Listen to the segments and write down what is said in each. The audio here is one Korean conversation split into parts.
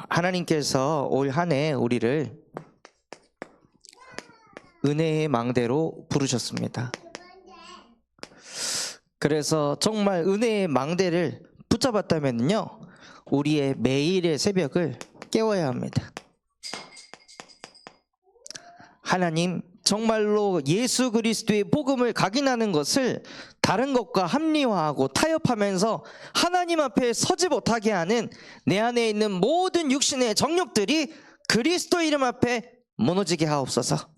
하나님께서 올 한 해 우리를 은혜의 망대로 부르셨습니다. 그래서 정말 은혜의 망대를 붙잡았다면요, 우리의 매일의 새벽을 깨워야 합니다. 하나님, 정말로 예수 그리스도의 복음을 각인하는 것을 다른 것과 합리화하고 타협하면서 하나님 앞에 서지 못하게 하는 내 안에 있는 모든 육신의 정욕들이 그리스도 이름 앞에 무너지게 하옵소서.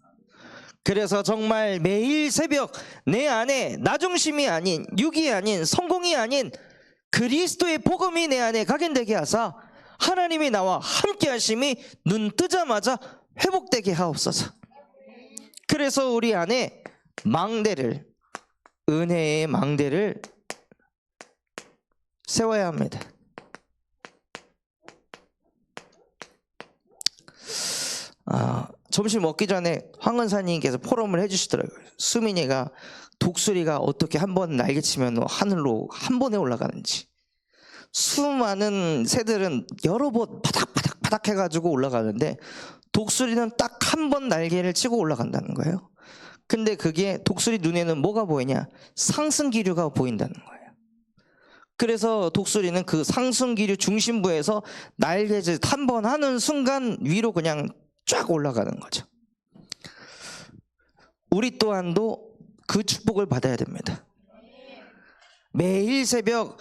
그래서 정말 매일 새벽 내 안에 나 중심이 아닌, 육이 아닌, 성공이 아닌 그리스도의 복음이 내 안에 각인되게 하사 하나님이 나와 함께 하심이 눈 뜨자마자 회복되게 하옵소서. 그래서 우리 안에 망대를, 은혜의 망대를 세워야 합니다. 점심 먹기 전에 황 권사님께서 포럼을 해주시더라고요. 수민이가 독수리가 어떻게 한 번 날개치면 하늘로 한 번에 올라가는지. 수많은 새들은 여러 번 바닥바닥 해가지고 올라가는데 독수리는 딱 한 번 날개를 치고 올라간다는 거예요. 근데 그게 독수리 눈에는 뭐가 보이냐? 상승기류가 보인다는 거예요. 그래서 독수리는 그 상승기류 중심부에서 날개짓 한 번 하는 순간 위로 그냥 쫙 올라가는 거죠. 우리 또한도 그 축복을 받아야 됩니다. 매일 새벽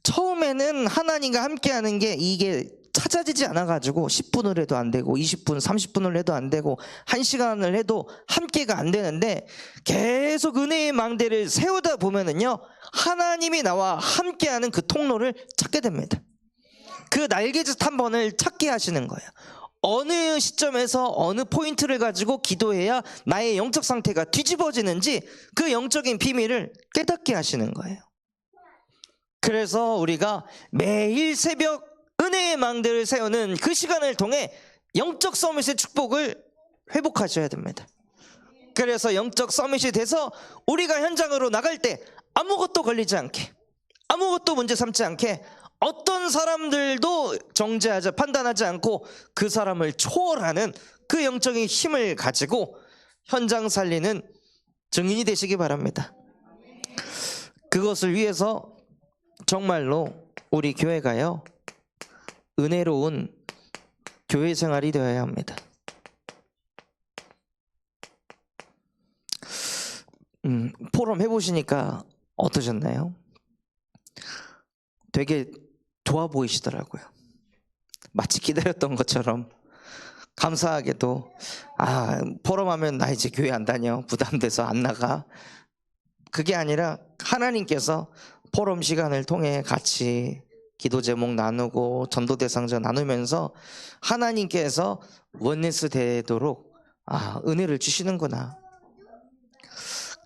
처음에는 하나님과 함께하는 게 이게 찾아지지 않아가지고 10분을 해도 안 되고 20분, 30분을 해도 안 되고 1시간을 해도 함께가 안 되는데 계속 은혜의 망대를 세우다 보면은요, 하나님이 나와 함께하는 그 통로를 찾게 됩니다. 그 날개짓 한 번을 찾게 하시는 거예요. 어느 시점에서 어느 포인트를 가지고 기도해야 나의 영적 상태가 뒤집어지는지 그 영적인 비밀을 깨닫게 하시는 거예요. 그래서 우리가 매일 새벽 은혜의 망대를 세우는 그 시간을 통해 영적 서밋의 축복을 회복하셔야 됩니다. 그래서 영적 서밋이 돼서 우리가 현장으로 나갈 때 아무것도 걸리지 않게, 아무것도 문제 삼지 않게, 어떤 사람들도 정죄하지, 판단하지 않고 그 사람을 초월하는 그 영적인 힘을 가지고 현장 살리는 증인이 되시기 바랍니다. 그것을 위해서 정말로 우리 교회가요, 은혜로운 교회 생활이 되어야 합니다. 포럼 해보시니까 어떠셨나요? 되게 좋아 보이시더라고요. 마치 기다렸던 것처럼. 감사하게도 포럼하면 나 이제 교회 안 다녀, 부담돼서 안 나가. 그게 아니라 하나님께서 포럼 시간을 통해 같이 기도 제목 나누고 전도 대상자 나누면서 하나님께서 원네스 되도록 은혜를 주시는구나.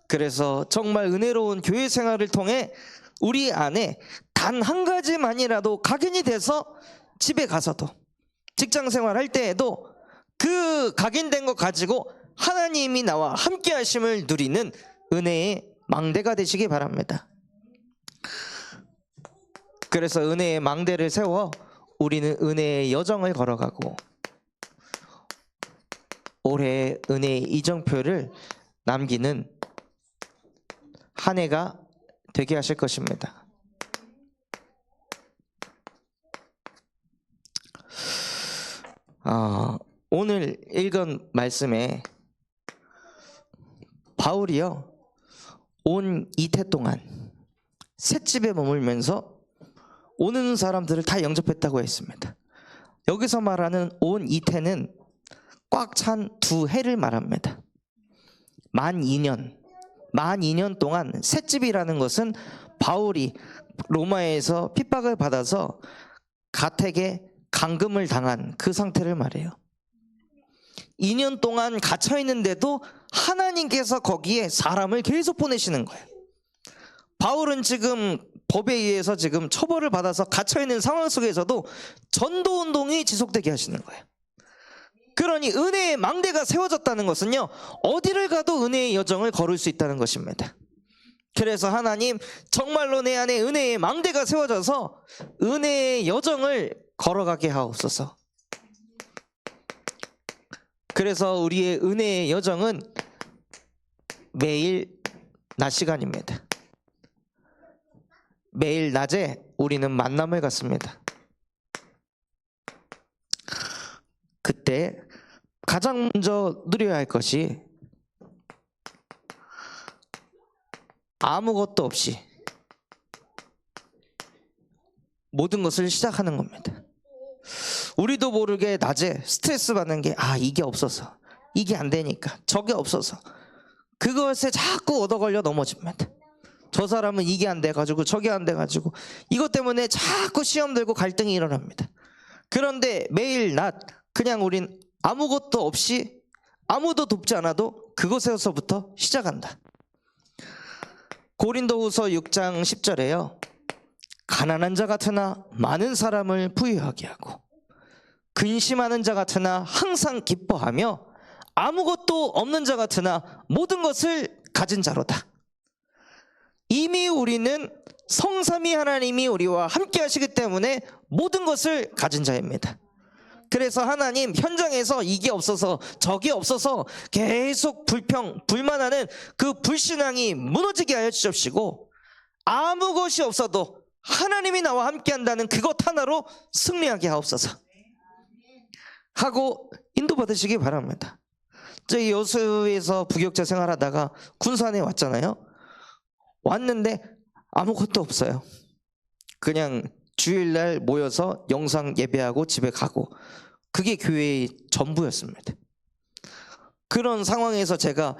그래서 정말 은혜로운 교회 생활을 통해 우리 안에 단 한 가지만이라도 각인이 돼서 집에 가서도, 직장 생활할 때에도 그 각인된 것 가지고 하나님이 나와 함께 하심을 누리는 은혜의 망대가 되시기 바랍니다. 그래서 은혜의 망대를 세워 우리는 은혜의 여정을 걸어가고 올해 은혜의 이정표를 남기는 한 해가 되게 하실 것입니다. 오늘 읽은 말씀에 바울이요, 온 이태 동안 셋집에 머물면서 오는 사람들을 다 영접했다고 했습니다. 여기서 말하는 온 이태는 꽉 찬 2해를 말합니다. 만 2년 동안 셋집이라는 것은 바울이 로마에서 핍박을 받아서 가택에 감금을 당한 그 상태를 말해요. 2년 동안 갇혀 있는데도 하나님께서 거기에 사람을 계속 보내시는 거예요. 바울은 지금 법에 의해서 지금 처벌을 받아서 갇혀 있는 상황 속에서도 전도 운동이 지속되게 하시는 거예요. 그러니 은혜의 망대가 세워졌다는 것은요, 어디를 가도 은혜의 여정을 걸을 수 있다는 것입니다. 그래서 하나님, 정말로 내 안에 은혜의 망대가 세워져서 은혜의 여정을 걸어가게 하옵소서. 그래서 우리의 은혜의 여정은 매일 낮 시간입니다. 매일 낮에 우리는 만남을 갖습니다. 그때 가장 먼저 누려야 할 것이 아무것도 없이 모든 것을 시작하는 겁니다. 우리도 모르게 낮에 스트레스 받는 게 이게 없어서, 이게 안 되니까, 저게 없어서 그것에 자꾸 얻어 걸려 넘어집니다. 저 사람은 이게 안 돼가지고 저게 안 돼가지고 이것 때문에 자꾸 시험 들고 갈등이 일어납니다. 그런데 매일 낮 그냥 우린 아무것도 없이 아무도 돕지 않아도 그곳에서부터 시작한다. 고린도후서 6장 10절에요. 가난한 자 같으나 많은 사람을 부유하게 하고 근심하는 자 같으나 항상 기뻐하며 아무것도 없는 자 같으나 모든 것을 가진 자로다. 이미 우리는 성삼위 하나님이 우리와 함께 하시기 때문에 모든 것을 가진 자입니다. 그래서 하나님 현장에서 이게 없어서 저게 없어서 계속 불만하는 그 불신앙이 무너지게 하여 주십시고 아무 것이 없어도 하나님이 나와 함께 한다는 그것 하나로 승리하게 하옵소서 하고 인도받으시기 바랍니다. 저희 여수에서 부교육자 생활하다가 군산에 왔잖아요. 왔는데 아무것도 없어요. 그냥 주일날 모여서 영상 예배하고 집에 가고 그게 교회의 전부였습니다. 그런 상황에서 제가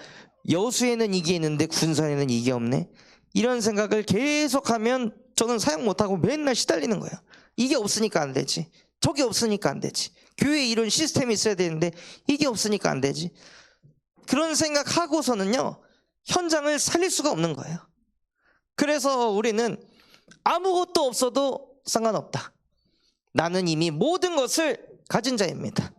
여수에는 이게 있는데 군산에는 이게 없네? 이런 생각을 계속하면 저는 사역 못하고 맨날 시달리는 거예요. 이게 없으니까 안 되지. 저게 없으니까 안 되지. 교회에 이런 시스템이 있어야 되는데 이게 없으니까 안 되지. 그런 생각하고서는요. 현장을 살릴 수가 없는 거예요. 그래서 우리는 아무것도 없어도 상관없다. 나는 이미 모든 것을 가진 자입니다.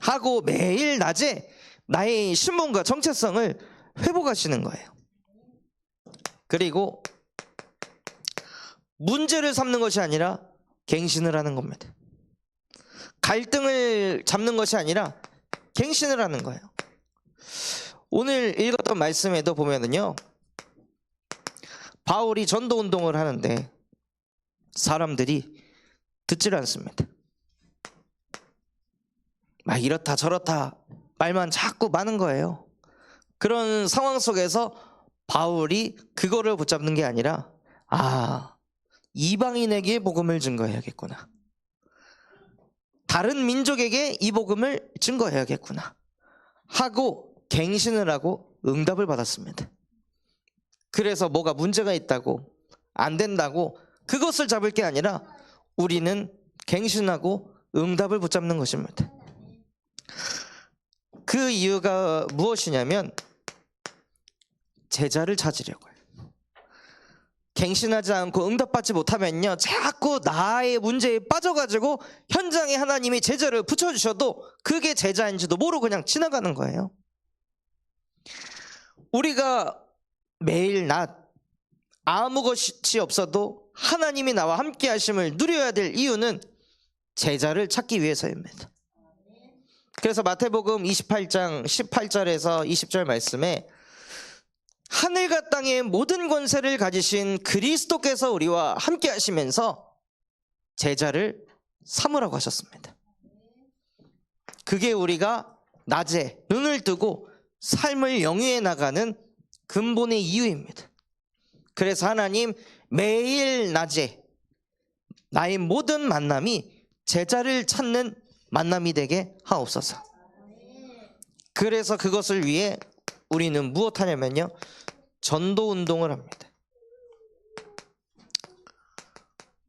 하고 매일 낮에 나의 신분과 정체성을 회복하시는 거예요. 그리고 문제를 삼는 것이 아니라 갱신을 하는 겁니다. 갈등을 잡는 것이 아니라 갱신을 하는 거예요. 오늘 읽었던 말씀에도 보면은요. 바울이 전도운동을 하는데 사람들이 듣질 않습니다. 막 이렇다 저렇다 말만 자꾸 많은 거예요. 그런 상황 속에서 바울이 그거를 붙잡는 게 아니라 이방인에게 복음을 증거해야겠구나. 다른 민족에게 이 복음을 증거해야겠구나 하고 갱신을 하고 응답을 받았습니다. 그래서 뭐가 문제가 있다고 안 된다고 그것을 잡을 게 아니라 우리는 갱신하고 응답을 붙잡는 것입니다. 그 이유가 무엇이냐면 제자를 찾으려고요. 갱신하지 않고 응답받지 못하면요 자꾸 나의 문제에 빠져가지고 현장에 하나님이 제자를 붙여주셔도 그게 제자인지도 모르고 그냥 지나가는 거예요. 우리가 매일 낮 아무 것이 없어도 하나님이 나와 함께 하심을 누려야 될 이유는 제자를 찾기 위해서입니다. 그래서 마태복음 28장 18절에서 20절 말씀에 하늘과 땅의 모든 권세를 가지신 그리스도께서 우리와 함께 하시면서 제자를 삼으라고 하셨습니다. 그게 우리가 낮에 눈을 뜨고 삶을 영위해 나가는 근본의 이유입니다. 그래서 하나님 매일 낮에 나의 모든 만남이 제자를 찾는 만남이 되게 하옵소서. 그래서 그것을 위해 우리는 무엇하냐면요 전도 운동을 합니다.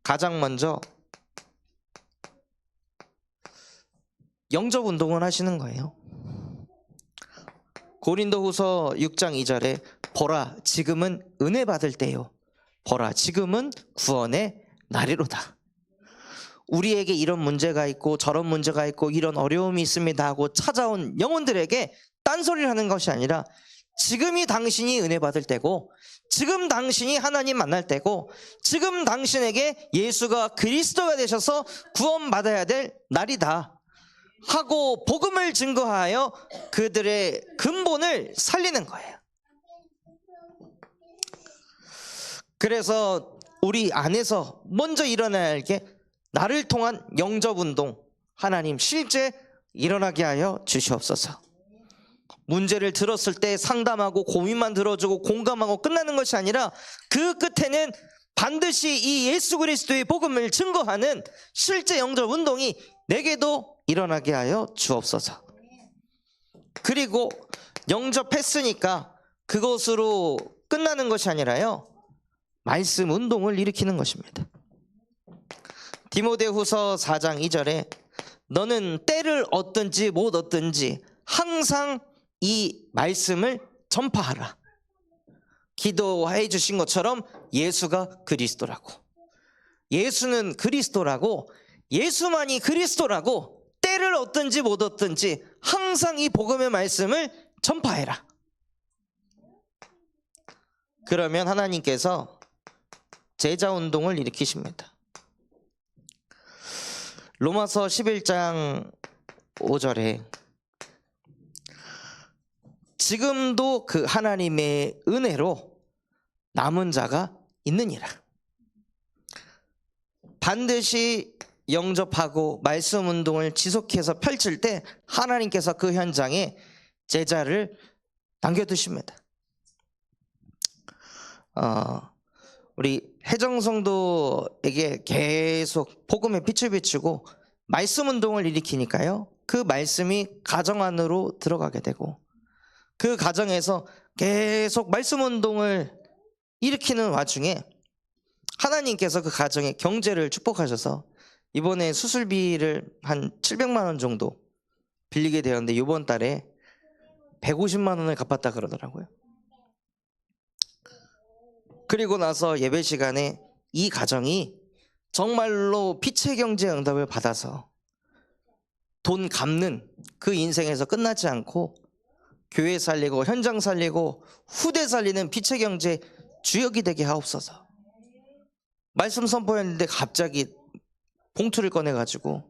가장 먼저 영접 운동을 하시는 거예요. 고린도후서 6장 2절에 보라 지금은 은혜 받을 때요 보라 지금은 구원의 날이로다. 우리에게 이런 문제가 있고 저런 문제가 있고 이런 어려움이 있습니다 하고 찾아온 영혼들에게 딴소리를 하는 것이 아니라 지금이 당신이 은혜 받을 때고, 지금 당신이 하나님 만날 때고, 지금 당신에게 예수가 그리스도가 되셔서 구원받아야 될 날이다 하고 복음을 증거하여 그들의 근본을 살리는 거예요. 그래서 우리 안에서 먼저 일어나야 할 게 나를 통한 영접운동, 하나님 실제 일어나게 하여 주시옵소서. 문제를 들었을 때 상담하고 고민만 들어주고 공감하고 끝나는 것이 아니라 그 끝에는 반드시 이 예수 그리스도의 복음을 증거하는 실제 영접운동이 내게도 일어나게 하여 주옵소서. 그리고 영접했으니까 그것으로 끝나는 것이 아니라요, 말씀 운동을 일으키는 것입니다. 디모데후서 4장 2절에 너는 때를 얻든지 못 얻든지 항상 이 말씀을 전파하라. 기도해 주신 것처럼 예수가 그리스도라고, 예수는 그리스도라고, 예수만이 그리스도라고, 때를 얻든지 못 얻든지 항상 이 복음의 말씀을 전파해라. 그러면 하나님께서 제자 운동을 일으키십니다. 로마서 11장 5절에 지금도 그 하나님의 은혜로 남은 자가 있느니라. 반드시 영접하고 말씀 운동을 지속해서 펼칠 때 하나님께서 그 현장에 제자를 남겨두십니다. 우리 해정성도에게 계속 복음의 빛을 비추고 말씀 운동을 일으키니까요, 그 말씀이 가정 안으로 들어가게 되고, 그 가정에서 계속 말씀 운동을 일으키는 와중에 하나님께서 그 가정의 경제를 축복하셔서 이번에 수술비를 한 700만 원 정도 빌리게 되었는데 이번 달에 150만 원을 갚았다 그러더라고요. 그리고 나서 예배 시간에 이 가정이 정말로 빛의 경제 응답을 받아서 돈 갚는 그 인생에서 끝나지 않고 교회 살리고 현장 살리고 후대 살리는 빛의 경제 주역이 되게 하옵소서. 말씀 선포했는데 갑자기 봉투를 꺼내가지고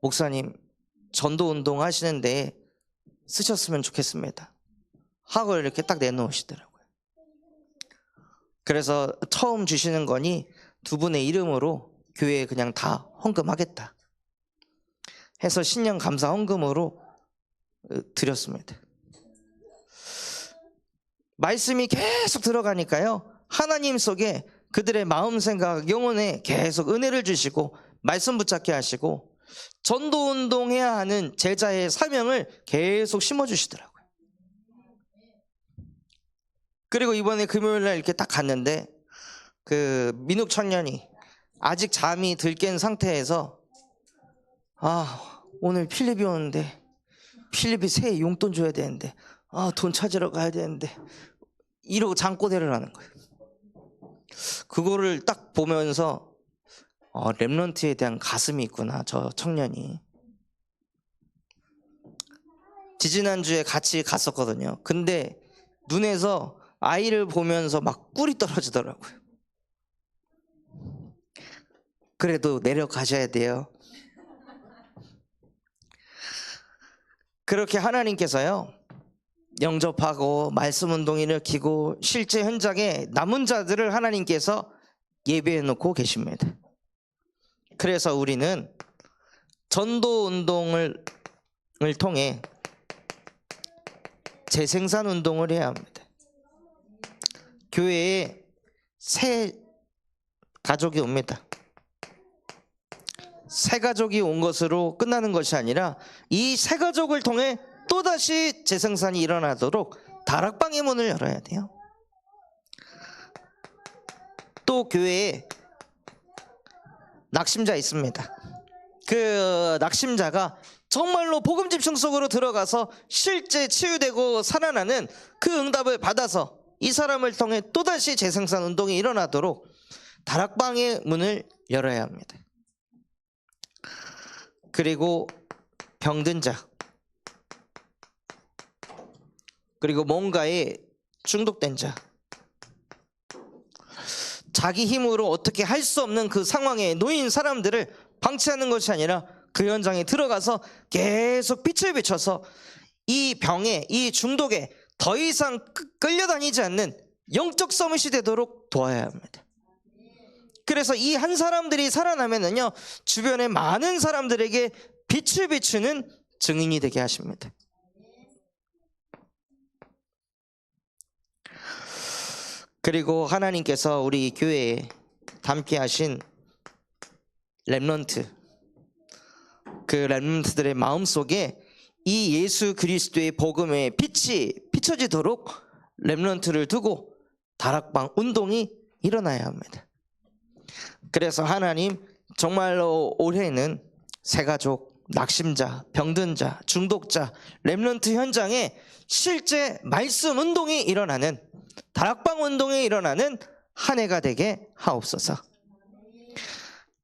목사님 전도 운동 하시는데 쓰셨으면 좋겠습니다 하고 이렇게 딱 내놓으시더라고요. 그래서 처음 주시는 거니 두 분의 이름으로 교회에 그냥 다 헌금하겠다 해서 신년 감사 헌금으로 드렸습니다. 말씀이 계속 들어가니까요, 하나님 속에 그들의 마음 생각 영혼에 계속 은혜를 주시고 말씀 붙잡게 하시고 전도 운동해야 하는 제자의 사명을 계속 심어주시더라고요. 그리고 이번에 금요일날 이렇게 딱 갔는데 그 민욱 청년이 아직 잠이 덜 깬 상태에서 오늘 필립이 오는데 필립이 새해 용돈 줘야 되는데 돈 찾으러 가야 되는데 이러고 잠꼬대를 하는 거예요. 그거를 딱 보면서 렘넌트에 대한 가슴이 있구나 저 청년이. 지지난주에 같이 갔었거든요. 근데 눈에서 아이를 보면서 막 꿀이 떨어지더라고요. 그래도 내려가셔야 돼요. 그렇게 하나님께서요, 영접하고 말씀 운동 일으키고 실제 현장에 남은 자들을 하나님께서 예배해 놓고 계십니다. 그래서 우리는 전도 운동을 통해 재생산 운동을 해야 합니다. 교회에 새 가족이 옵니다. 새 가족이 온 것으로 끝나는 것이 아니라 이 새 가족을 통해 또다시 재생산이 일어나도록 다락방의 문을 열어야 돼요. 또 교회에 낙심자 있습니다. 그 낙심자가 정말로 복음 집중 속으로 들어가서 실제 치유되고 살아나는 그 응답을 받아서 이 사람을 통해 또다시 재생산 운동이 일어나도록 다락방의 문을 열어야 합니다. 그리고 병든 자, 그리고 뭔가에 중독된 자, 자기 힘으로 어떻게 할 수 없는 그 상황에 놓인 사람들을 방치하는 것이 아니라 그 현장에 들어가서 계속 빛을 비춰서 이 병에, 이 중독에 더 이상 끌려다니지 않는 영적 서밋이 되도록 도와야 합니다. 그래서 이 한 사람들이 살아나면은요, 주변의 많은 사람들에게 빛을 비추는 증인이 되게 하십니다. 그리고 하나님께서 우리 교회에 담게 하신 렘넌트, 그 렘넌트들의 마음속에 이 예수 그리스도의 복음의 빛이 비춰지도록 렘넌트를 두고 다락방 운동이 일어나야 합니다. 그래서 하나님 정말로 올해는 새가족, 낙심자, 병든 자, 중독자, 렘넌트 현장에 실제 말씀 운동이 일어나는, 다락방 운동이 일어나는 한 해가 되게 하옵소서.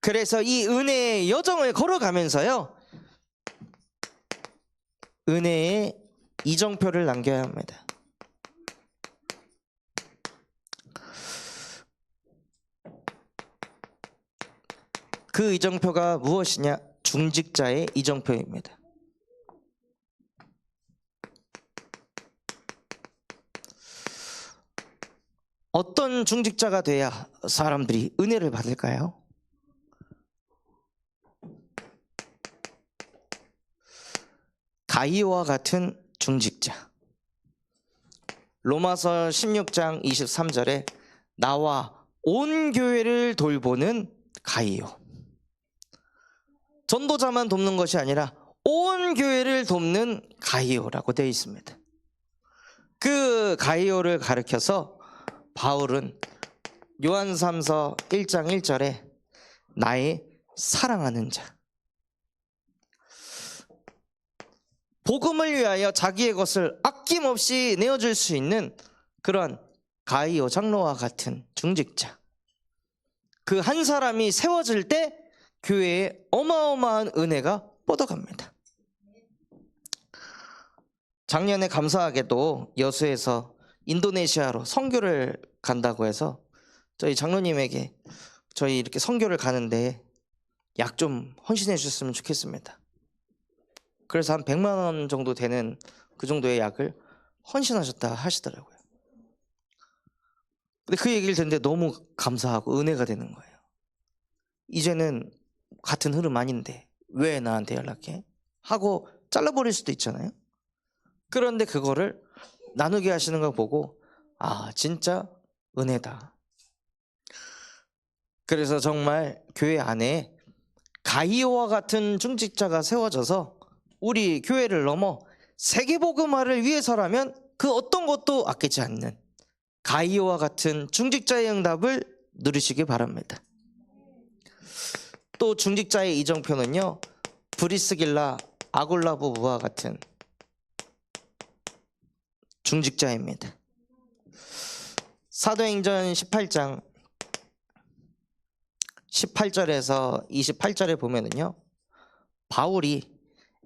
그래서 이 은혜의 여정을 걸어가면서요, 은혜의 이정표를 남겨야 합니다. 그 이정표가 무엇이냐? 중직자의 이정표입니다. 어떤 중직자가 돼야 사람들이 은혜를 받을까요? 가이오와 같은 중직자. 로마서 16장 23절에 나와 온 교회를 돌보는 가이오. 전도자만 돕는 것이 아니라 온 교회를 돕는 가이오라고 되어 있습니다. 그 가이오를 가르쳐서 바울은 요한3서 1장 1절에 나의 사랑하는 자, 복음을 위하여 자기의 것을 아낌없이 내어줄 수 있는 그런 가이오 장로와 같은 중직자, 그 한 사람이 세워질 때 교회에 어마어마한 은혜가 뻗어갑니다. 작년에 감사하게도 여수에서 인도네시아로 선교를 간다고 해서 저희 장로님에게 저희 이렇게 선교를 가는데 약 좀 헌신해 주셨으면 좋겠습니다. 그래서 한 100만 원 정도 되는 그 정도의 약을 헌신하셨다 하시더라고요. 근데 그 얘기를 듣는데 너무 감사하고 은혜가 되는 거예요. 이제는 같은 흐름 아닌데 왜 나한테 연락해? 하고 잘라버릴 수도 있잖아요. 그런데 그거를 나누게 하시는 걸 보고 아, 진짜 은혜다. 그래서 정말 교회 안에 가이오와 같은 중직자가 세워져서 우리 교회를 넘어 세계복음화를 위해서라면 그 어떤 것도 아끼지 않는 가이오와 같은 중직자의 응답을 누리시기 바랍니다. 또 중직자의 이정표는요, 브리스길라, 아굴라 부부와 같은 중직자입니다. 사도행전 18장 18절에서 28절에 보면은요, 바울이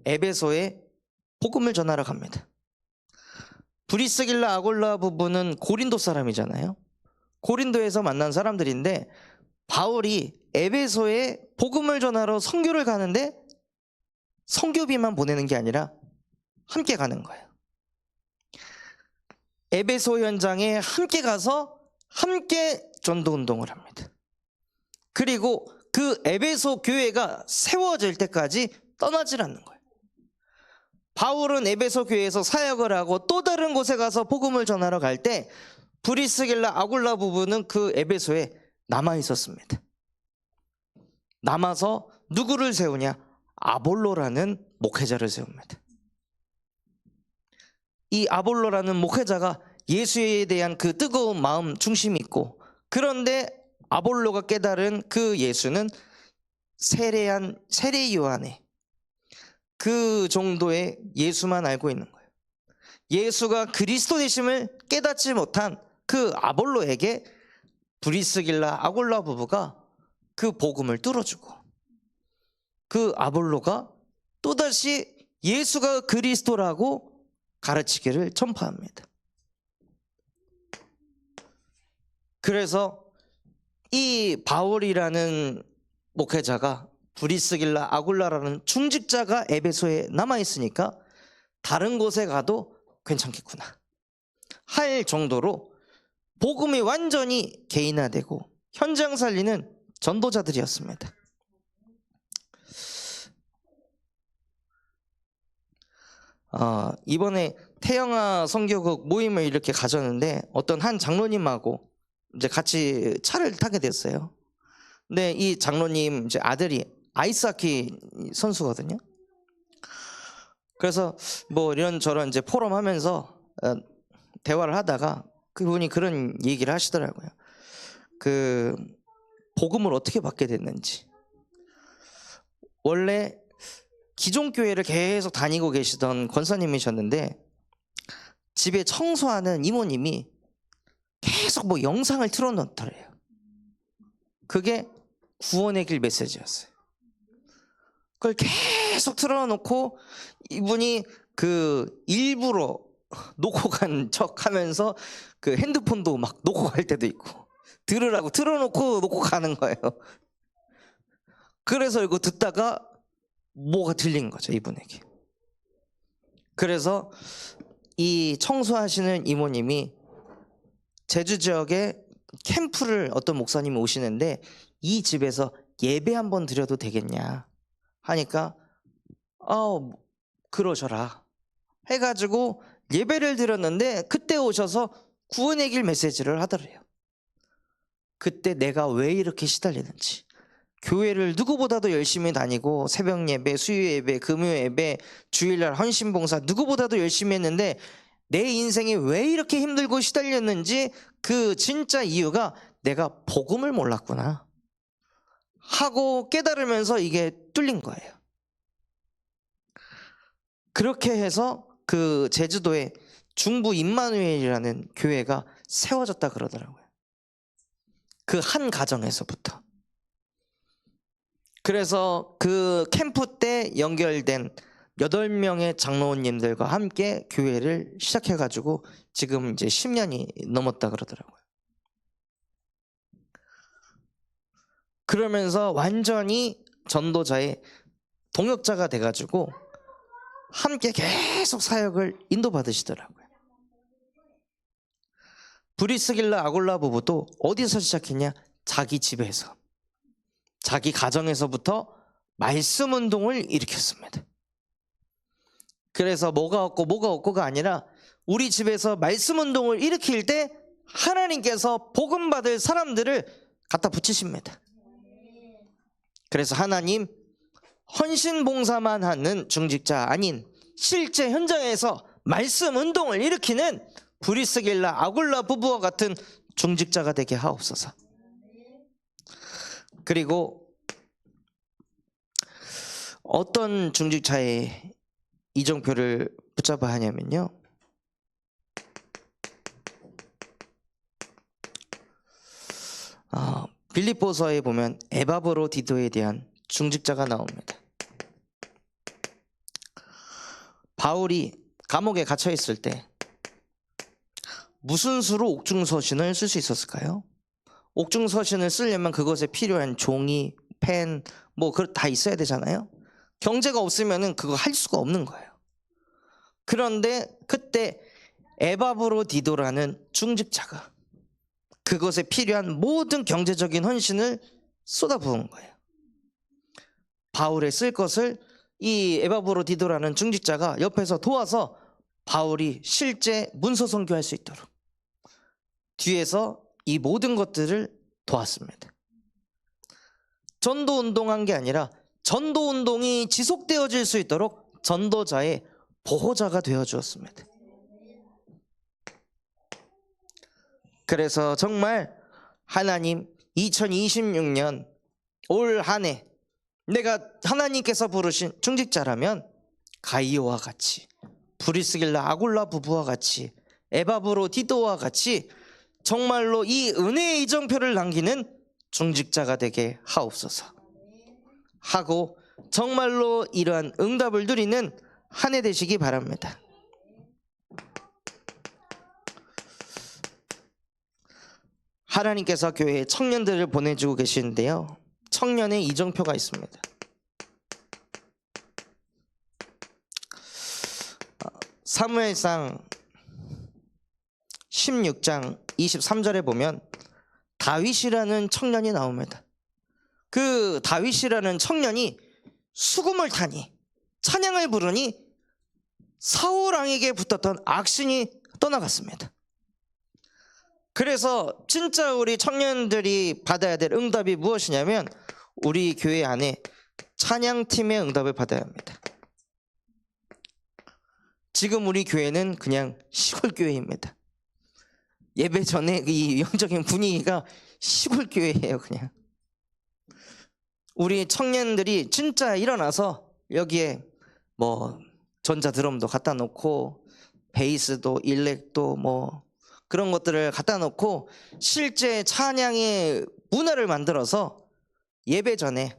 에베소에 복음을 전하러 갑니다. 브리스길라, 아굴라 부부는 고린도 사람이잖아요. 고린도에서 만난 사람들인데 바울이 에베소에 복음을 전하러 선교를 가는데 선교비만 보내는 게 아니라 함께 가는 거예요. 에베소 현장에 함께 가서 함께 전도운동을 합니다. 그리고 그 에베소 교회가 세워질 때까지 떠나질 않는 거예요. 바울은 에베소 교회에서 사역을 하고 또 다른 곳에 가서 복음을 전하러 갈 때 브리스길라, 아굴라 부부는 그 에베소에 남아 있었습니다. 남아서 누구를 세우냐? 아볼로라는 목회자를 세웁니다. 이 아볼로라는 목회자가 예수에 대한 그 뜨거운 마음 중심이 있고, 그런데 아볼로가 깨달은 그 예수는 세례 요한의 그 정도의 예수만 알고 있는 거예요. 예수가 그리스도 되심을 깨닫지 못한 그 아볼로에게 브리스길라, 아굴라 부부가 그 복음을 뚫어주고, 그 아볼로가 또다시 예수가 그리스도라고 가르치기를 전파합니다. 그래서 이 바울이라는 목회자가 브리스길라 아굴라라는 중직자가 에베소에 남아있으니까 다른 곳에 가도 괜찮겠구나 할 정도로 복음이 완전히 개인화되고 현장 살리는 전도자들이었습니다. 이번에 태영아 선교국 모임을 이렇게 가졌는데 어떤 한 장로님하고 이제 같이 차를 타게 됐어요. 근데 이 장로님 이제 아들이 아이스하키 선수거든요. 그래서 뭐 이런저런 이제 포럼 하면서 대화를 하다가 그분이 그런 얘기를 하시더라고요. 그 복음을 어떻게 받게 됐는지. 원래 기존 교회를 계속 다니고 계시던 권사님이셨는데 집에 청소하는 이모님이 계속 뭐 영상을 틀어놓더래요. 그게 구원의 길 메시지였어요. 그걸 계속 틀어놓고 이분이 그 일부러 놓고 간 척 하면서 그 핸드폰도 막 놓고 갈 때도 있고 들으라고 틀어놓고 놓고 가는 거예요. 그래서 이거 듣다가 뭐가 들린 거죠, 이분에게. 그래서 이 청소하시는 이모님이 제주 지역에 캠프를 어떤 목사님이 오시는데 이 집에서 예배 한번 드려도 되겠냐 하니까 그러셔라 해가지고 예배를 드렸는데 그때 오셔서 구원의 길 메시지를 하더래요. 그때 내가 왜 이렇게 시달리는지, 교회를 누구보다도 열심히 다니고 새벽 예배, 수요 예배, 금요 예배, 주일날 헌신봉사 누구보다도 열심히 했는데 내 인생이 왜 이렇게 힘들고 시달렸는지 그 진짜 이유가 내가 복음을 몰랐구나 하고 깨달으면서 이게 뚫린 거예요. 그렇게 해서 그 제주도에 중부 임마누엘이라는 교회가 세워졌다 그러더라고요. 그 한 가정에서부터. 그래서 그 캠프 때 연결된 8명의 장로님들과 함께 교회를 시작해가지고 지금 이제 10년이 넘었다 그러더라고요. 그러면서 완전히 전도자의 동역자가 돼가지고 함께 계속 사역을 인도받으시더라고요. 브리스길라 아굴라 부부도 어디서 시작했냐? 자기 집에서, 자기 가정에서부터 말씀 운동을 일으켰습니다. 그래서 뭐가 없고가 아니라 우리 집에서 말씀 운동을 일으킬 때 하나님께서 복음 받을 사람들을 갖다 붙이십니다. 그래서 하나님 헌신 봉사만 하는 중직자 아닌 실제 현장에서 말씀 운동을 일으키는 브리스길라 아굴라 부부와 같은 중직자가 되게 하옵소서. 그리고 어떤 중직자의 이정표를 붙잡아야 하냐면요, 빌립보서에 보면 에바브로디도에 대한 중직자가 나옵니다. 바울이 감옥에 갇혀 있을 때 무슨 수로 옥중서신을 쓸 수 있었을까요? 옥중서신을 쓰려면 그것에 필요한 종이, 펜, 뭐 다 있어야 되잖아요. 경제가 없으면 그거 할 수가 없는 거예요. 그런데 그때 에바브로디도라는 중직자가 그것에 필요한 모든 경제적인 헌신을 쏟아부은 거예요. 바울에 쓸 것을 이 에바브로디도라는 중직자가 옆에서 도와서 바울이 실제 문서 선교할 수 있도록 뒤에서 이 모든 것들을 도왔습니다. 전도 운동한 게 아니라 전도 운동이 지속되어질 수 있도록 전도자의 보호자가 되어 주었습니다. 그래서 정말 하나님 2026년 올 한 해 내가 하나님께서 부르신 중직자라면 가이오와 같이, 브리스길라 아굴라 부부와 같이, 에바브로디도와 같이 정말로 이 은혜의 이정표를 남기는 중직자가 되게 하옵소서 하고 정말로 이러한 응답을 누리는 한 해 되시기 바랍니다. 하나님께서 교회에 청년들을 보내주고 계시는데요, 청년의 이정표가 있습니다. 사무엘상 16장 23절에 보면 다윗이라는 청년이 나옵니다. 그 다윗이라는 청년이 수금을 타니 찬양을 부르니 사울 왕에게 붙었던 악신이 떠나갔습니다. 그래서 진짜 우리 청년들이 받아야 될 응답이 무엇이냐면 우리 교회 안에 찬양팀의 응답을 받아야 합니다. 지금 우리 교회는 그냥 시골 교회입니다. 예배 전에 이 영적인 분위기가 시골 교회예요. 그냥 우리 청년들이 진짜 일어나서 여기에 뭐 전자드럼도 갖다 놓고 베이스도 일렉도 뭐 그런 것들을 갖다 놓고 실제 찬양의 문화를 만들어서 예배 전에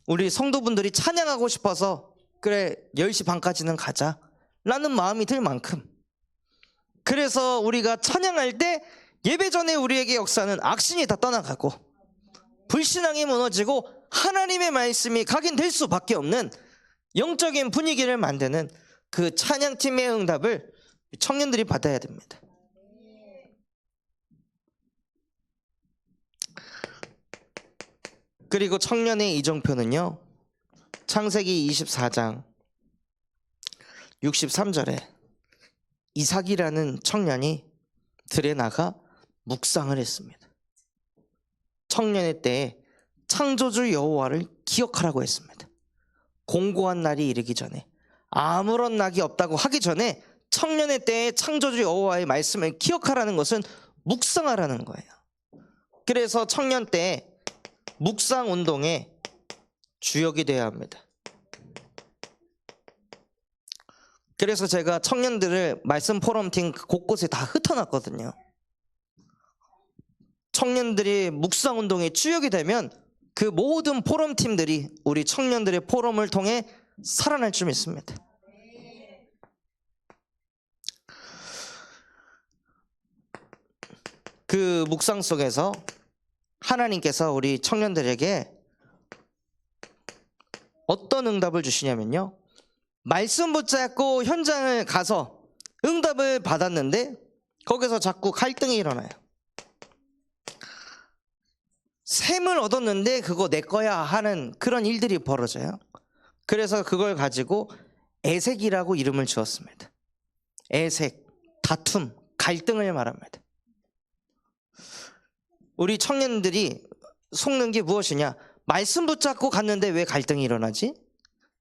우리 성도분들이 찬양하고 싶어서 그래 10시 반까지는 가자 라는 마음이 들 만큼, 그래서 우리가 찬양할 때 예배 전에 우리에게 역사는 악신이 다 떠나가고 불신앙이 무너지고 하나님의 말씀이 각인될 수밖에 없는 영적인 분위기를 만드는 그 찬양팀의 응답을 청년들이 받아야 됩니다. 그리고 청년의 이정표는요, 창세기 24장 63절에 이삭이라는 청년이 들에 나가 묵상을 했습니다. 청년의 때에 창조주 여호와를 기억하라고 했습니다. 공고한 날이 이르기 전에, 아무런 낙이 없다고 하기 전에 청년의 때에 창조주 여호와의 말씀을 기억하라는 것은 묵상하라는 거예요. 그래서 청년 때에 묵상 운동의 주역이 되어야 합니다. 그래서 제가 청년들을 말씀 포럼팀 곳곳에 다 흩어놨거든요. 청년들이 묵상 운동의 주역이 되면 그 모든 포럼팀들이 우리 청년들의 포럼을 통해 살아날 줄 믿습니다. 그 묵상 속에서 하나님께서 우리 청년들에게 어떤 응답을 주시냐면요, 말씀 붙잡고 현장을 가서 응답을 받았는데 거기서 자꾸 갈등이 일어나요. 샘을 얻었는데 그거 내 거야 하는 그런 일들이 벌어져요. 그래서 그걸 가지고 애색이라고 이름을 지었습니다. 애색, 다툼, 갈등을 말합니다. 우리 청년들이 속는 게 무엇이냐? 말씀 붙잡고 갔는데 왜 갈등이 일어나지?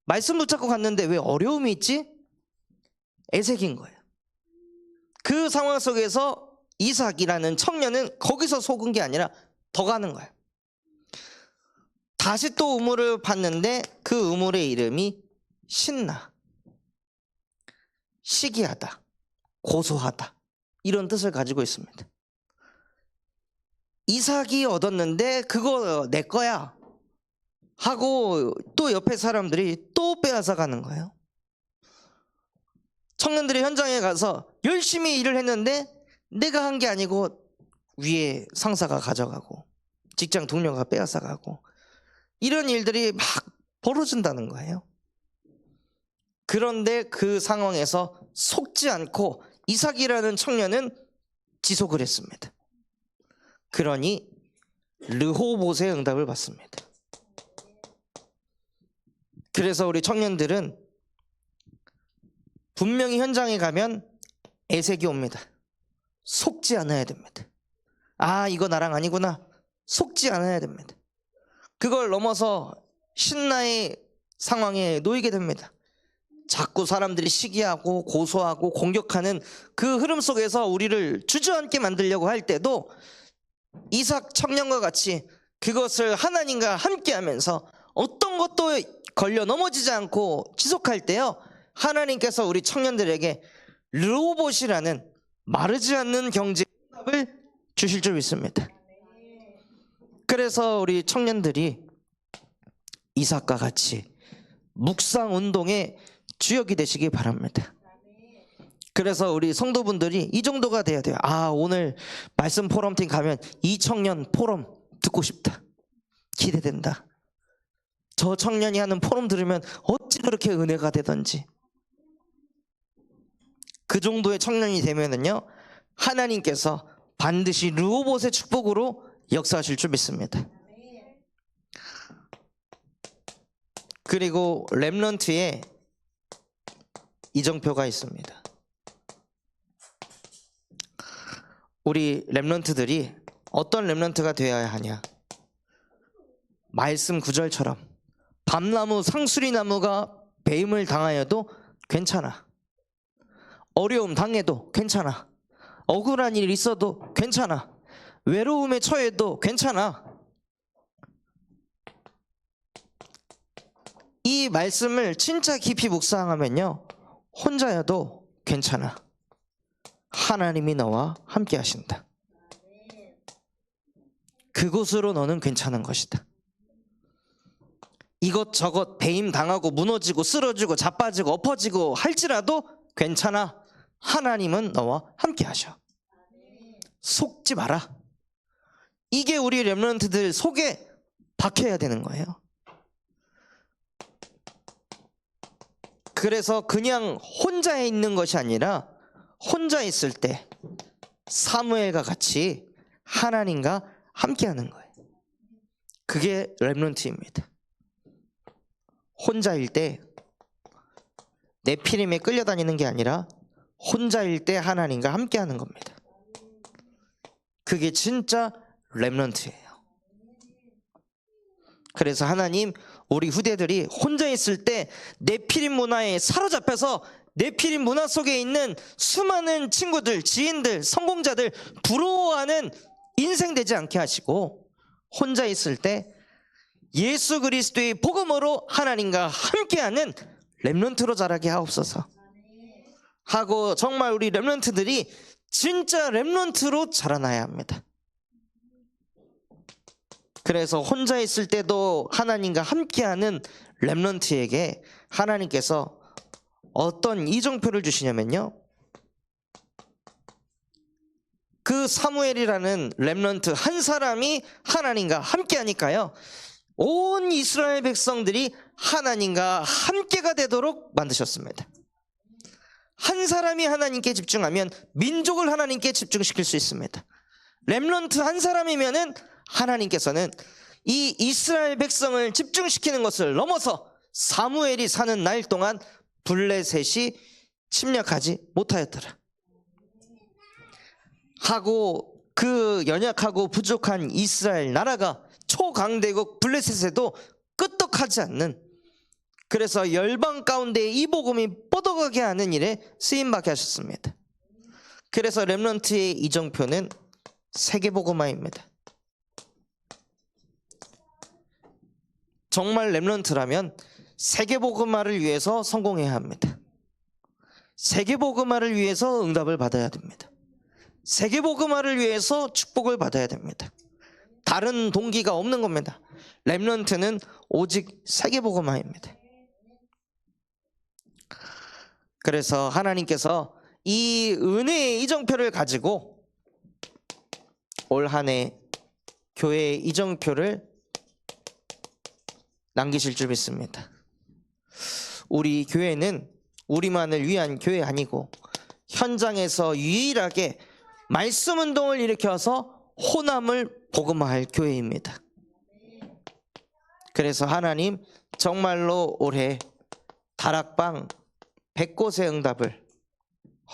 말씀 붙잡고 갔는데 왜 어려움이 있지? 애색인 거예요. 그 상황 속에서 이삭이라는 청년은 거기서 속은 게 아니라 더 가는 거예요. 다시 또 우물을 봤는데 그 우물의 이름이 신나, 시기하다, 고소하다, 이런 뜻을 가지고 있습니다. 이삭이 얻었는데 그거 내 거야 하고 또 옆에 사람들이 또 빼앗아 가는 거예요. 청년들이 현장에 가서 열심히 일을 했는데 내가 한 게 아니고 위에 상사가 가져가고 직장 동료가 빼앗아 가고 이런 일들이 막 벌어진다는 거예요. 그런데 그 상황에서 속지 않고 이삭이라는 청년은 지속을 했습니다. 그러니 르호봇의 응답을 받습니다. 그래서 우리 청년들은 분명히 현장에 가면 애색이 옵니다. 속지 않아야 됩니다. 아, 이거 나랑 아니구나. 속지 않아야 됩니다. 그걸 넘어서 신나의 상황에 놓이게 됩니다. 자꾸 사람들이 시기하고 고소하고 공격하는 그 흐름 속에서 우리를 주저앉게 만들려고 할 때도 이삭 청년과 같이 그것을 하나님과 함께 하면서 어떤 것도 걸려 넘어지지 않고 지속할 때요, 하나님께서 우리 청년들에게 르호봇이라는 마르지 않는 경제의 응답을 주실 줄 믿습니다. 그래서 우리 청년들이 이삭과 같이 묵상 운동의 주역이 되시기 바랍니다. 그래서 우리 성도분들이 이 정도가 돼야 돼요. 아, 오늘 말씀 포럼팀 가면 이 청년 포럼 듣고 싶다. 기대된다. 저 청년이 하는 포럼 들으면 어찌 그렇게 은혜가 되던지. 그 정도의 청년이 되면은요, 하나님께서 반드시 르호봇의 축복으로 역사하실 줄 믿습니다. 그리고 렘넌트에 이정표가 있습니다. 우리 렘넌트들이 어떤 렘넌트가 되어야 하냐? 말씀 구절처럼 밤나무 상수리나무가 배임을 당하여도 괜찮아. 어려움 당해도 괜찮아. 억울한 일 있어도 괜찮아. 외로움에 처해도 괜찮아. 이 말씀을 진짜 깊이 묵상하면요, 혼자여도 괜찮아. 하나님이 너와 함께 하신다. 그곳으로 너는 괜찮은 것이다. 이것저것 배임 당하고 무너지고 쓰러지고 자빠지고 엎어지고 할지라도 괜찮아. 하나님은 너와 함께 하셔. 속지 마라. 이게 우리 렘넌트들 속에 박혀야 되는 거예요. 그래서 그냥 혼자 있는 것이 아니라 혼자 있을 때 사무엘과 같이 하나님과 함께하는 거예요. 그게 렘넌트입니다. 혼자일 때 네피림에 끌려다니는 게 아니라 혼자일 때 하나님과 함께하는 겁니다. 그게 진짜 렘넌트예요. 그래서 하나님, 우리 후대들이 혼자 있을 때 네피림 문화에 사로잡혀서 네피림 문화 속에 있는 수많은 친구들, 지인들, 성공자들 부러워하는 인생 되지 않게 하시고, 혼자 있을 때 예수 그리스도의 복음으로 하나님과 함께하는 렘넌트로 자라게 하옵소서 하고, 정말 우리 렘넌트들이 진짜 렘넌트로 자라나야 합니다. 그래서 혼자 있을 때도 하나님과 함께하는 렘넌트에게 하나님께서 어떤 이정표를 주시냐면요, 그 사무엘이라는 렘넌트 한 사람이 하나님과 함께하니까요, 온 이스라엘 백성들이 하나님과 함께가 되도록 만드셨습니다. 한 사람이 하나님께 집중하면 민족을 하나님께 집중시킬 수 있습니다. 렘넌트 한 사람이면은 하나님께서는 이 이스라엘 백성을 집중시키는 것을 넘어서 사무엘이 사는 날 동안 블레셋이 침략하지 못하였더라 하고, 그 연약하고 부족한 이스라엘 나라가 초강대국 블레셋에도 끄떡하지 않는, 그래서 열방 가운데 이 복음이 뻗어가게 하는 일에 쓰임받게 하셨습니다. 그래서 렘넌트의 이정표는 세계복음화입니다. 정말 렘넌트라면 세계복음화를 위해서 성공해야 합니다. 세계복음화를 위해서 응답을 받아야 됩니다. 세계복음화를 위해서 축복을 받아야 됩니다. 다른 동기가 없는 겁니다. 렘넌트는 오직 세계복음화입니다. 그래서 하나님께서 이 은혜의 이정표를 가지고 올 한 해 교회의 이정표를 남기실 줄 믿습니다. 우리 교회는 우리만을 위한 교회 아니고 현장에서 유일하게 말씀 운동을 일으켜서 호남을 복음화할 교회입니다. 그래서 하나님, 정말로 올해 다락방 100곳의 응답을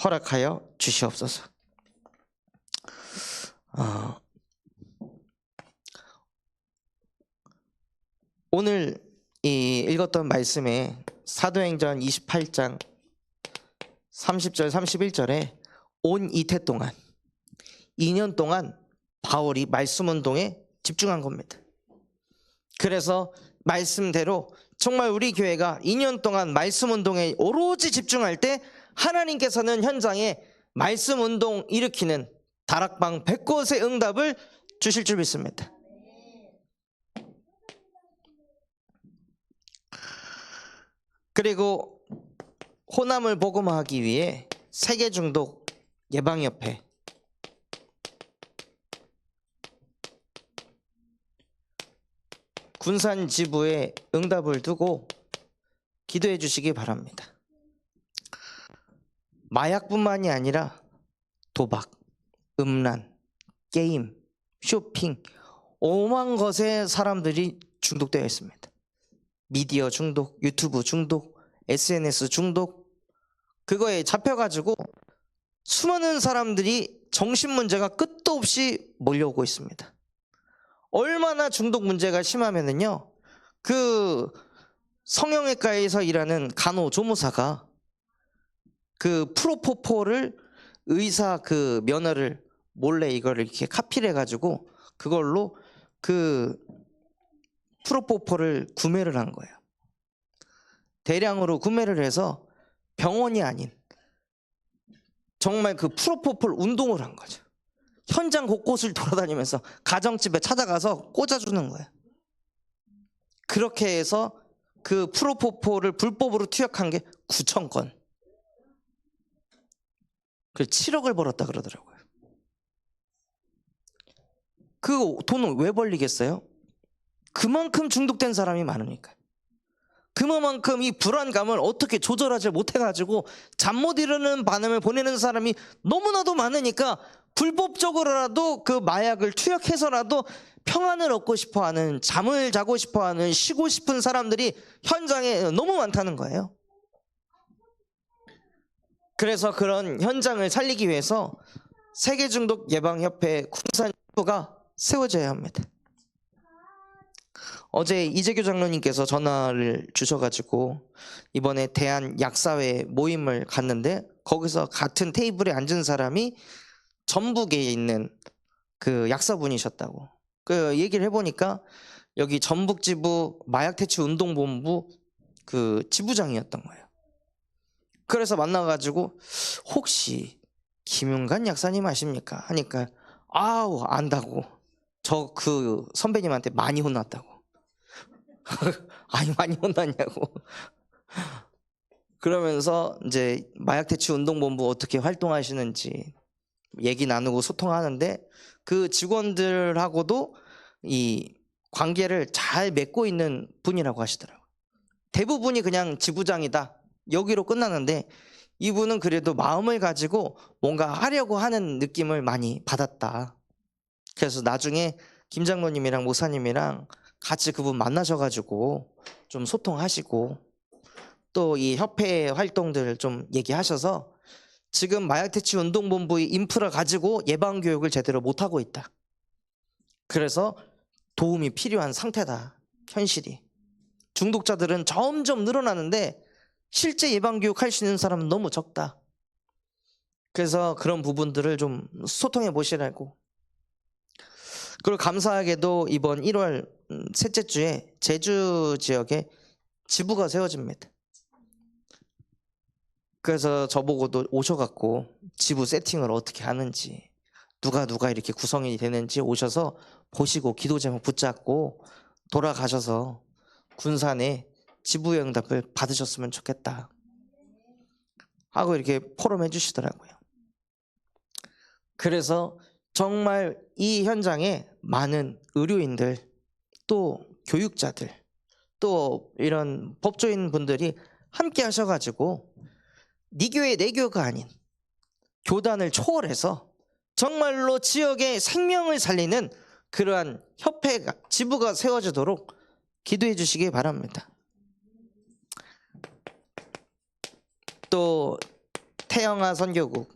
허락하여 주시옵소서. 오늘 읽었던 말씀에 사도행전 28장 30절 31절에 온 이태 동안 2년 동안 바울이 말씀 운동에 집중한 겁니다. 그래서 말씀대로 정말 우리 교회가 2년 동안 말씀 운동에 오로지 집중할 때 하나님께서는 현장에 말씀 운동 일으키는 다락방 100곳의 응답을 주실 줄 믿습니다. 그리고 호남을 복음화하기 위해 세계중독 예방협회 군산 지부에 응답을 두고 기도해 주시기 바랍니다. 마약뿐만이 아니라 도박, 음란, 게임, 쇼핑, 오만 것에 사람들이 중독되어 있습니다. 미디어 중독, 유튜브 중독, SNS 중독, 그거에 잡혀가지고 수많은 사람들이 정신문제가 끝도 없이 몰려오고 있습니다. 얼마나 중독 문제가 심하면은요, 그 성형외과에서 일하는 간호조무사가 그 프로포폴을 의사 그 면허를 몰래 이거를 이렇게 카피를 해가지고 그걸로 그 프로포폴을 구매를 한 거예요. 대량으로 구매를 해서 병원이 아닌 정말 그 프로포폴 운동을 한 거죠. 현장 곳곳을 돌아다니면서 가정집에 찾아가서 꽂아주는 거예요. 그렇게 해서 그 프로포폴을 불법으로 투약한 게 9,000건. 그 7억을 벌었다 그러더라고요. 그 돈은 왜 벌리겠어요? 그만큼 중독된 사람이 많으니까. 그만큼 이 불안감을 어떻게 조절하지 못해가지고 잠 못 이루는 밤을 보내는 사람이 너무나도 많으니까 불법적으로라도 그 마약을 투약해서라도 평안을 얻고 싶어하는, 잠을 자고 싶어하는, 쉬고 싶은 사람들이 현장에 너무 많다는 거예요. 그래서 그런 현장을 살리기 위해서 세계중독예방협회 군산지부가 세워져야 합니다. 어제 이재규 장로님께서 전화를 주셔가지고 이번에 대한약사회 모임을 갔는데 거기서 같은 테이블에 앉은 사람이 전북에 있는 그 약사분이셨다고. 그 얘기를 해보니까 여기 전북지부 마약퇴치운동본부 그 지부장이었던 거예요. 그래서 만나가지고 혹시 김윤관 약사님 아십니까? 하니까 아우 안다고. 저 그 선배님한테 많이 혼났다고. 아니 많이 혼났냐고. 그러면서 이제 마약퇴치운동본부 어떻게 활동하시는지 얘기 나누고 소통하는데 그 직원들하고도 이 관계를 잘 맺고 있는 분이라고 하시더라고요. 대부분이 그냥 지부장이다 여기로 끝나는데 이분은 그래도 마음을 가지고 뭔가 하려고 하는 느낌을 많이 받았다. 그래서 나중에 김 장로님이랑 목사님이랑 같이 그분 만나셔가지고 좀 소통하시고 또 이 협회 활동들 좀 얘기하셔서 지금 마약퇴치운동본부의 인프라 가지고 예방교육을 제대로 못하고 있다. 그래서 도움이 필요한 상태다. 현실이. 중독자들은 점점 늘어나는데 실제 예방교육 할 수 있는 사람은 너무 적다. 그래서 그런 부분들을 좀 소통해 보시라고. 그리고 감사하게도 이번 1월 셋째 주에 제주 지역에 지부가 세워집니다. 그래서 저보고도 오셔갖고 지부 세팅을 어떻게 하는지 누가 이렇게 구성이 되는지 오셔서 보시고 기도 제목 붙잡고 돌아가셔서 군산에 지부의 응답을 받으셨으면 좋겠다 하고 이렇게 포럼해 주시더라고요. 그래서 정말 이 현장에 많은 의료인들 또 교육자들 또 이런 법조인 분들이 함께 하셔가지고 네 교회 내 교가 아닌 교단을 초월해서 정말로 지역의 생명을 살리는 그러한 협회가 지부가 세워지도록 기도해 주시기 바랍니다. 또 태영아 선교국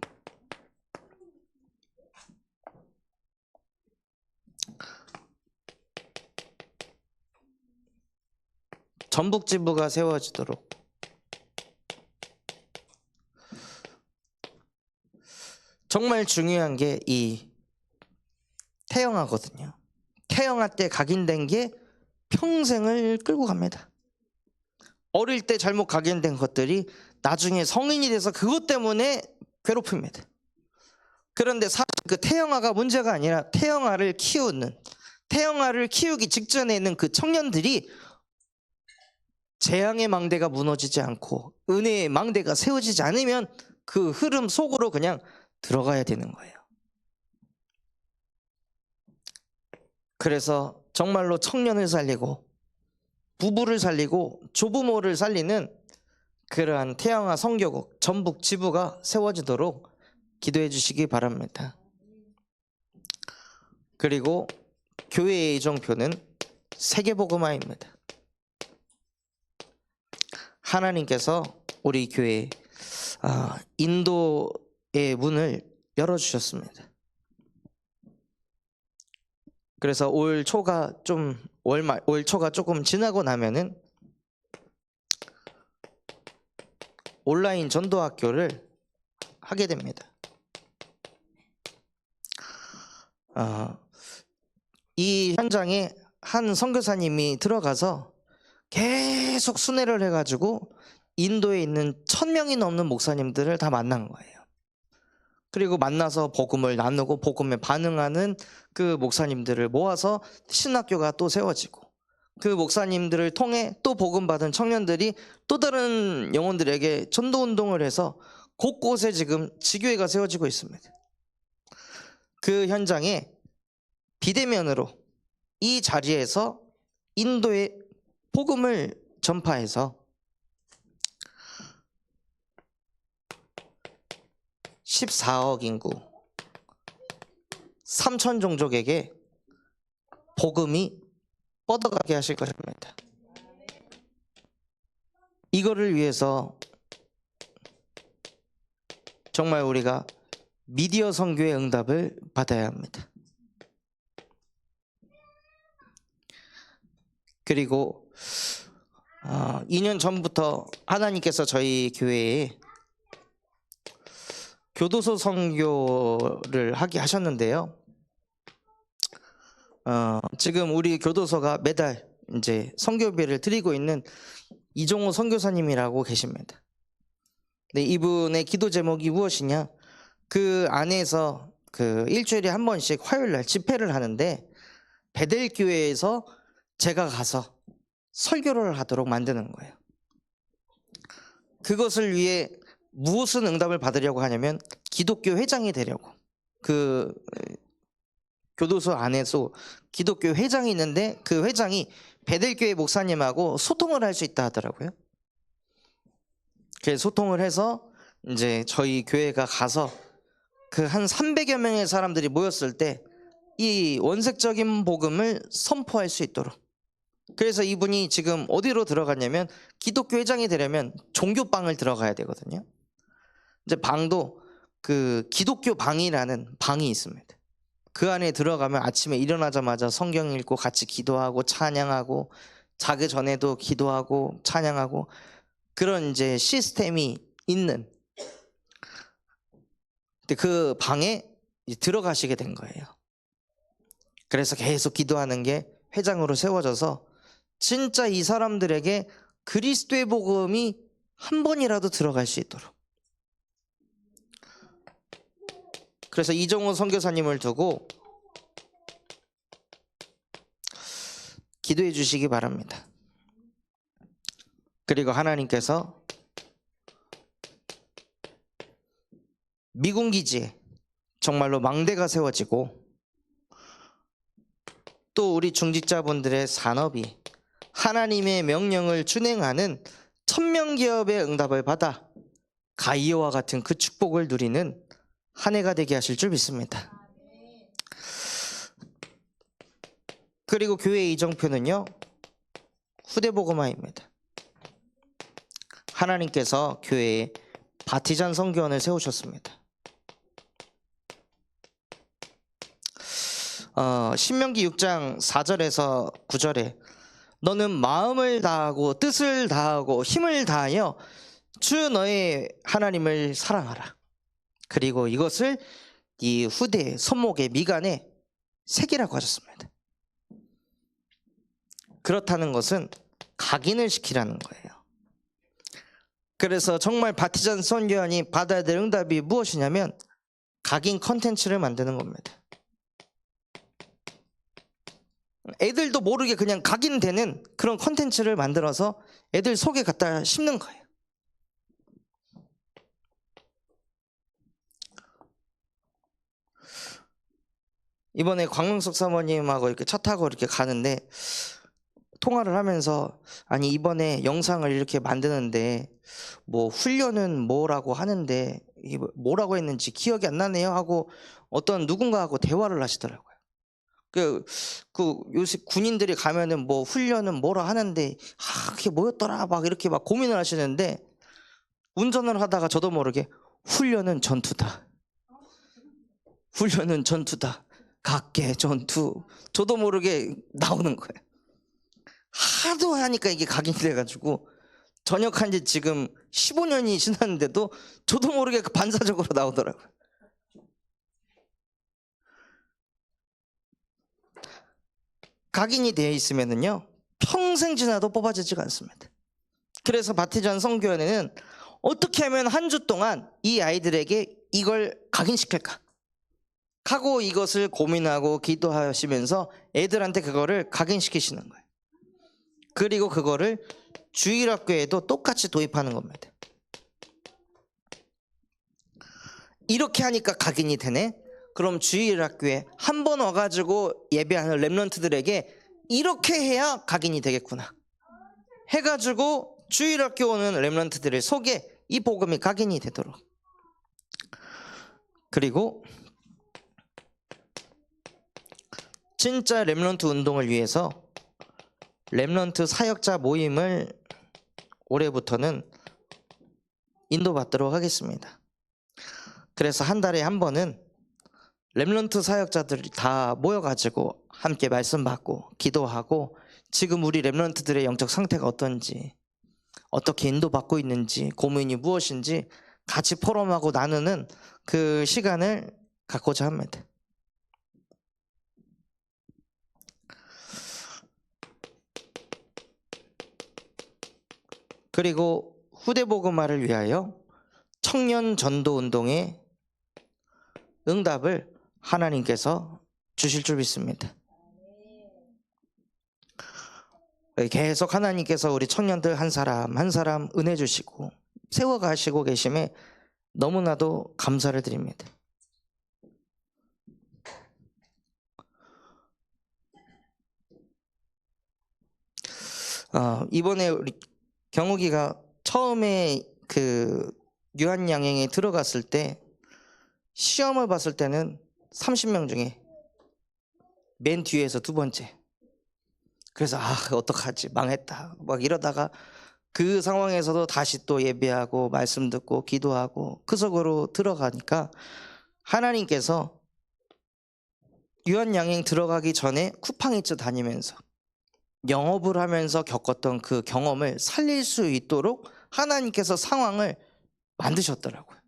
전북지부가 세워지도록 정말 중요한 게 이 태영아거든요. 태영아 때 각인된 게 평생을 끌고 갑니다. 어릴 때 잘못 각인된 것들이 나중에 성인이 돼서 그것 때문에 괴롭힙니다. 그런데 사실 그 태영아가 문제가 아니라 태영아를 키우기 직전에 있는 그 청년들이 재앙의 망대가 무너지지 않고 은혜의 망대가 세워지지 않으면 그 흐름 속으로 그냥 들어가야 되는 거예요. 그래서 정말로 청년을 살리고 부부를 살리고 조부모를 살리는 그러한 태양아 선교국 전북 지부가 세워지도록 기도해 주시기 바랍니다. 그리고 교회의 이정표는 세계복음화입니다. 하나님께서 우리 교회 인도의 문을 열어주셨습니다. 그래서 올 초가 조금 지나고 나면은 온라인 전도학교를 하게 됩니다. 이 현장에 한 선교사님이 들어가서 계속 순회를 해가지고 인도에 있는 1000명이 넘는 목사님들을 다 만난 거예요. 그리고 만나서 복음을 나누고 복음에 반응하는 그 목사님들을 모아서 신학교가 또 세워지고, 그 목사님들을 통해 또 복음 받은 청년들이 또 다른 영혼들에게 전도운동을 해서 곳곳에 지금 지교회가 세워지고 있습니다. 그 현장에 비대면으로 이 자리에서 인도의 복음을 전파해서 14억 인구 3천 종족에게 복음이 뻗어가게 하실 것입니다. 이거를 위해서 정말 우리가 미디어 선교의 응답을 받아야 합니다. 그리고 2년 전부터 하나님께서 저희 교회에 교도소 선교를 하게 하셨는데요. 지금 우리 교도소가 매달 이제 선교비를 드리고 있는 이종호 선교사님이라고 계십니다. 네, 이분의 기도 제목이 무엇이냐? 그 안에서 그 일주일에 한 번씩 화요일 날 집회를 하는데 베델교회에서 제가 가서 설교를 하도록 만드는 거예요. 그것을 위해 무슨 응답을 받으려고 하냐면 기독교 회장이 되려고. 그 교도소 안에서 기독교 회장이 있는데 그 회장이 베델교회 목사님하고 소통을 할 수 있다 하더라고요. 그래서 소통을 해서 이제 저희 교회가 가서 그 한 300여 명의 사람들이 모였을 때 이 원색적인 복음을 선포할 수 있도록. 그래서 이분이 지금 어디로 들어갔냐면 기독교 회장이 되려면 종교방을 들어가야 되거든요. 이제 방도 그 기독교 방이라는 방이 있습니다. 그 안에 들어가면 아침에 일어나자마자 성경 읽고 같이 기도하고 찬양하고 자기 전에도 기도하고 찬양하고 그런 이제 시스템이 있는 그 방에 들어가시게 된 거예요. 그래서 계속 기도하는 게 회장으로 세워져서 진짜 이 사람들에게 그리스도의 복음이 한 번이라도 들어갈 수 있도록. 그래서 이종호 선교사님을 두고 기도해 주시기 바랍니다. 그리고 하나님께서 미군 기지에 정말로 망대가 세워지고 또 우리 중직자분들의 산업이 하나님의 명령을 준행하는 1000명 기업의 응답을 받아 가이오와 같은 그 축복을 누리는 한 해가 되게 하실 줄 믿습니다. 그리고 교회의 이정표는요, 후대복음화입니다. 하나님께서 교회에 바티잔 선교원을 세우셨습니다. 신명기 6장 4절에서 9절에 너는 마음을 다하고 뜻을 다하고 힘을 다하여 주 너의 하나님을 사랑하라. 그리고 이것을 이 후대 손목에 미간에 새기라고 하셨습니다. 그렇다는 것은 각인을 시키라는 거예요. 그래서 정말 바티잔 선교원이 받아야 될 응답이 무엇이냐면 각인 컨텐츠를 만드는 겁니다. 애들도 모르게 그냥 각인되는 그런 컨텐츠를 만들어서 애들 속에 갖다 심는 거예요. 이번에 광명석 사모님하고 이렇게 차 타고 이렇게 가는데 통화를 하면서 아니 이번에 영상을 이렇게 만드는데 뭐 훈련은 뭐라고 하는데 이게 뭐라고 했는지 기억이 안 나네요 하고 어떤 누군가하고 대화를 하시더라고요. 그 요새 군인들이 가면은 뭐 훈련은 뭐라 하는데 그게 뭐였더라 막 이렇게 막 고민을 하시는데 운전을 하다가 저도 모르게 훈련은 전투다. 훈련은 전투다. 각계 전투. 저도 모르게 나오는 거예요. 하도 하니까 이게 각인이 돼가지고 전역한 지 지금 15년이 지났는데도 저도 모르게 반사적으로 나오더라고요. 각인이 되어 있으면은요 평생 지나도 뽑아지지가 않습니다. 그래서 바티전 선교회는 어떻게 하면 한 주 동안 이 아이들에게 이걸 각인시킬까 하고 이것을 고민하고 기도하시면서 애들한테 그거를 각인시키시는 거예요. 그리고 그거를 주일학교에도 똑같이 도입하는 겁니다. 이렇게 하니까 각인이 되네. 그럼 주일학교에 한 번 와가지고 예배하는 렘넌트들에게 이렇게 해야 각인이 되겠구나 해가지고 주일학교 오는 렘넌트들의 속에 이 복음이 각인이 되도록. 그리고 진짜 렘넌트 운동을 위해서 렘넌트 사역자 모임을 올해부터는 인도받도록 하겠습니다. 그래서 한 달에 한 번은 렘넌트 사역자들이 다 모여가지고 함께 말씀 받고 기도하고 지금 우리 렘넌트들의 영적 상태가 어떤지 어떻게 인도받고 있는지 고민이 무엇인지 같이 포럼하고 나누는 그 시간을 갖고자 합니다. 그리고 후대복음화를 위하여 청년 전도 운동의 응답을 하나님께서 주실 줄 믿습니다. 계속 하나님께서 우리 청년들 한 사람 한 사람 은혜 주시고 세워가시고 계심에 너무나도 감사를 드립니다. 이번에 우리 경욱이가 처음에 그 유한양행에 들어갔을 때 시험을 봤을 때는 30명 중에 맨 뒤에서 두 번째. 그래서 어떡하지 망했다 막 이러다가 그 상황에서도 다시 또 예배하고 말씀 듣고 기도하고 그 속으로 들어가니까 하나님께서 유한양행 들어가기 전에 쿠팡이츠 다니면서 영업을 하면서 겪었던 그 경험을 살릴 수 있도록 하나님께서 상황을 만드셨더라고요.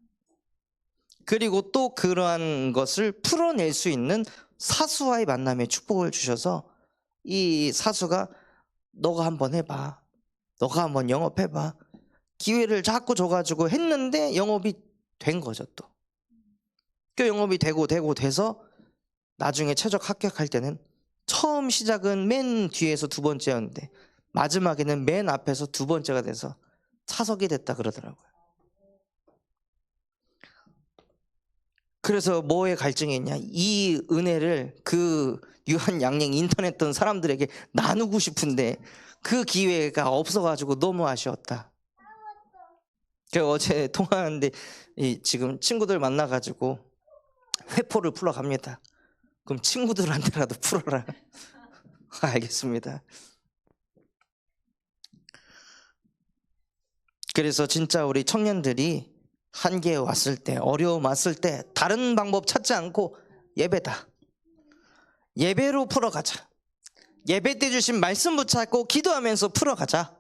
그리고 또 그러한 것을 풀어낼 수 있는 사수와의 만남의 축복을 주셔서 이 사수가 너가 한번 해봐, 너가 한번 영업해봐 기회를 자꾸 줘가지고 했는데 영업이 된 거죠. 또 그 영업이 되고 돼서 나중에 최적 합격할 때는 처음 시작은 맨 뒤에서 두 번째였는데 마지막에는 맨 앞에서 두 번째가 돼서 차석이 됐다 그러더라고요. 그래서 뭐에 갈증이 있냐, 이 은혜를 그 유한양행 인턴했던 사람들에게 나누고 싶은데 그 기회가 없어가지고 너무 아쉬웠다. 제가 어제 통화하는데 지금 친구들 만나가지고 회포를 풀어갑니다. 그럼 친구들한테라도 풀어라. 알겠습니다. 그래서 진짜 우리 청년들이 한계에 왔을 때, 어려움 왔을 때 다른 방법 찾지 않고 예배다. 예배로 풀어가자. 예배 때 주신 말씀 붙잡고 기도하면서 풀어가자.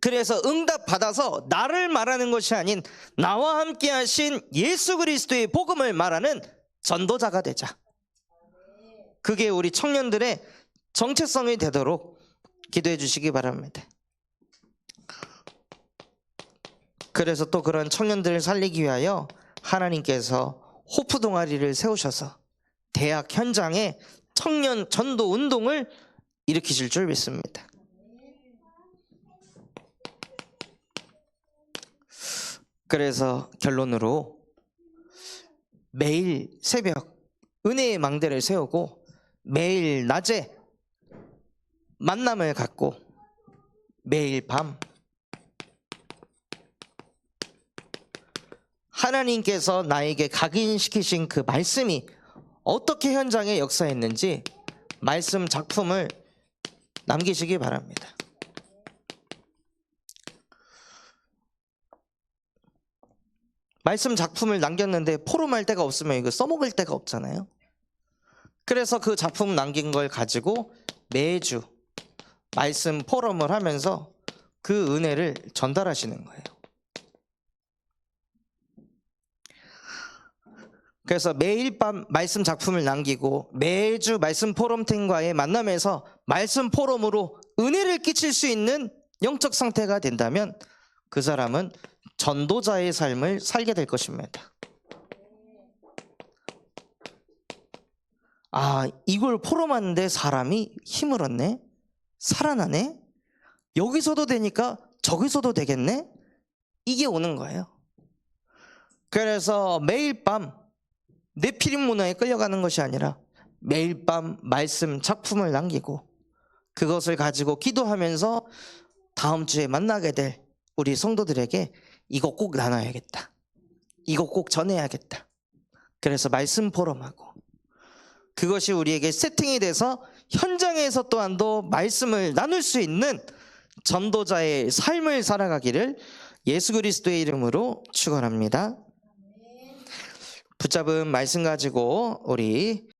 그래서 응답 받아서 나를 말하는 것이 아닌 나와 함께 하신 예수 그리스도의 복음을 말하는 전도자가 되자. 그게 우리 청년들의 정체성이 되도록 기도해 주시기 바랍니다. 그래서 또 그런 청년들을 살리기 위하여 하나님께서 호프 동아리를 세우셔서 대학 현장에 청년 전도 운동을 일으키실 줄 믿습니다. 그래서 결론으로 매일 새벽 은혜의 망대를 세우고 매일 낮에 만남을 갖고 매일 밤 하나님께서 나에게 각인시키신 그 말씀이 어떻게 현장에 역사했는지 말씀 작품을 남기시기 바랍니다. 말씀 작품을 남겼는데 포럼할 데가 없으면 이거 써먹을 데가 없잖아요. 그래서 그 작품 남긴 걸 가지고 매주 말씀 포럼을 하면서 그 은혜를 전달하시는 거예요. 그래서 매일 밤 말씀 작품을 남기고 매주 말씀 포럼팀과의 만남에서 말씀 포럼으로 은혜를 끼칠 수 있는 영적 상태가 된다면 그 사람은 전도자의 삶을 살게 될 것입니다. 아, 이걸 포럼하는데 사람이 힘을 얻네? 살아나네? 여기서도 되니까 저기서도 되겠네? 이게 오는 거예요. 그래서 매일 밤 뇌피림 문화에 끌려가는 것이 아니라 매일 밤 말씀 작품을 남기고 그것을 가지고 기도하면서 다음 주에 만나게 될 우리 성도들에게 이거 꼭 나눠야겠다. 이거 꼭 전해야겠다. 그래서 말씀 포럼하고 그것이 우리에게 세팅이 돼서 현장에서 또한도 말씀을 나눌 수 있는 전도자의 삶을 살아가기를 예수 그리스도의 이름으로 축원합니다. 붙잡은 말씀 가지고 우리